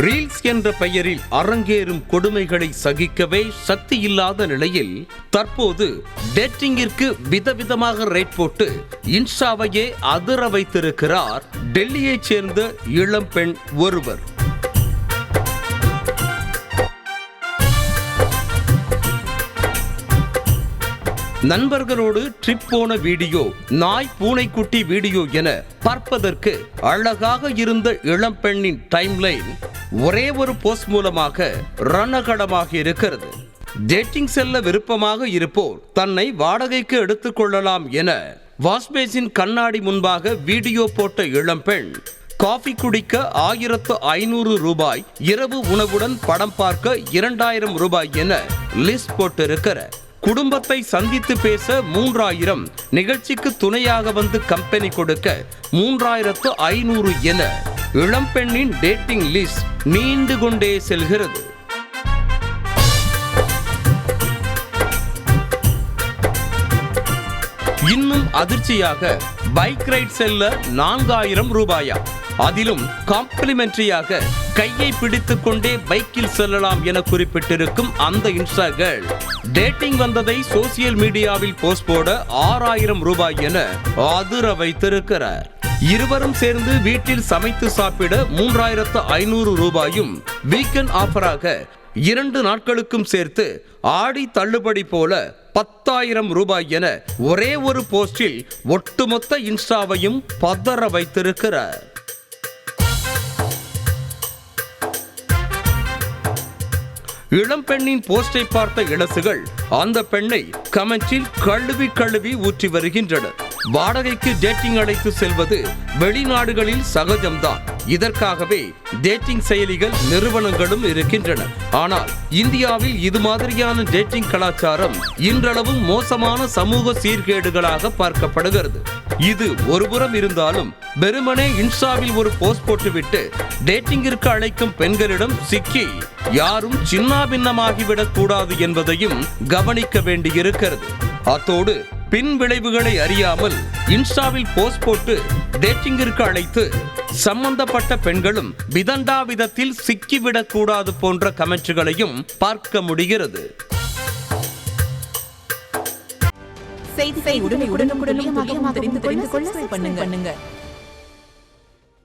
Reels என்ற பெயரில் அரங்கேறும் கொடுமைகளை சகிக்கவே சக்தி இல்லாத நிலையில் தற்போது டேட்டிங்கிற்கு விதவிதமாக ரேட் போட்டு இன்ஸ்டாவையே அதிர வைத்திருக்கிறார் டெல்லியைச் சேர்ந்த இளம் பெண் ஒருவர். நண்பர்களோடு ட்ரிப் போன வீடியோ, நாய் பூனைக்குட்டி வீடியோ என பார்ப்பதற்கு அழகாக இருந்த இளம் பெண்ணின் டைம்லைன் ஒரே ஒரு போஸ்ட் மூலமாக ரணகடமாக இருக்கிறது. டேட்டிங் செல்ல விருப்பமாக இருப்போர் தன்னை வாடகைக்கு எடுத்துக் கொள்ளலாம் என வாஷ்பேசின் கண்ணாடி முன்பாக வீடியோ போட்ட இளம்பெண் காஃபி குடிக்க 1500 ரூபாய், இரவு உணவுடன் படம் பார்க்க 2000 ரூபாய் என லிஸ்ட் போட்டிருக்கிற, குடும்பத்தை சந்தித்து பேச 3000, நிகழ்ச்சிக்கு துணையாக வந்து கம்பெனி கொடுக்க 3500 என இளம்பெண்ணின் டேட்டிங் லிஸ்ட் நீண்டு கொண்டே செல்கிறது. இன்னும் அதிர்ச்சியாக பைக் ரைட் செல்ல 4000 ரூபாயா, அதிலும் காம்ப்ளிமெண்டரியாக கையை பிடித்துக் கொண்டே பைக்கில் செல்லலாம் என குறிப்பிட்டிருக்கும் அந்த இன்ஸ்டா கேர்ள் டேட்டிங் வந்ததை சோசியல் மீடியாவில் போஸ்ட் போட 6000 ரூபாய் என அதிர வைத்திருக்கிறார். இருவரும் சேர்ந்து வீட்டில் சமைத்து சாப்பிட 3500 ரூபாயும், வீக்கெண்ட் ஆஃபராக 2 நாட்களுக்கும் சேர்த்து ஆடி தள்ளுபடி போல 10,000 ரூபாய் என ஒரே ஒரு போஸ்டில் ஒட்டுமொத்த இன்ஸ்டாவையும் பதற வைத்திருக்கிறார். இளம்பெண்ணின் போஸ்டை பார்த்த இளசுகள் அந்த பெண்ணை கமெண்டில் கழுவி ஊற்றி வருகின்றனர். வாடகைக்கு டேட்டிங் அழைத்து செல்வது வெளிநாடுகளில் சகஜம்தான். இதற்காகவே டேட்டிங் செயலிகள், நிறுவனங்களும் இருக்கின்றன. ஆனால் இந்தியாவில் இது மாதிரியான டேட்டிங் கலாச்சாரம் இன்றளவும் மோசமான சமூக சீர்கேடுகளாக பார்க்கப்படுகிறது. இது ஒருபுறம் இருந்தாலும் வெறுமனே இன்ஸ்டாவில் ஒரு போஸ்ட் போட்டுவிட்டு டேட்டிங்கிற்கு அழைக்கும் பெண்களிடம் சிக்கி யாரும் சின்னாபின்னமாகிவிடக் கூடாது என்பதையும் கவனிக்க வேண்டியிருக்கிறது. அத்தோடு பின் விளைவுகளை அறியாமல் இன்ஸ்டாவில் போஸ்ட் போட்டு டேட்டிங்கிற்கு அழைத்து சம்பந்தப்பட்ட பெண்களும் விதண்டா விதத்தில் சிக்கிவிடக் கூடாது போன்ற கமெண்ட்களையும் பார்க்க முடிகிறது. செய்திகளை உடனுக்குடன் தெரிந்து கொள்ள பண்ணுங்க.